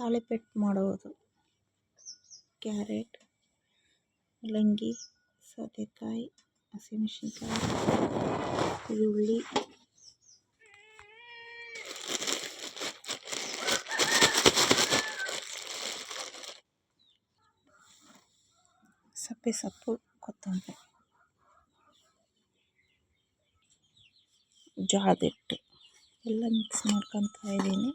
ತಾಳಿಪೆಟ್ಟು ಮಾಡೋದು. ಕ್ಯಾರೆಟ್, ಮೂಲಂಗಿ, ಸೌತೆಕಾಯಿ, ಹಸಿಮೆಣಸಿನ್ಕಾಯಿ, ಈರುಳ್ಳಿ, ಸಪ್ಪೆ ಸೊಪ್ಪು, ಕೊತ್ತಂಬರಿ, ಜೋಳದ ಹಿಟ್ಟು ಎಲ್ಲ ಮಿಕ್ಸ್ ಮಾಡ್ಕೊತಾ ಇದ್ದೀನಿ.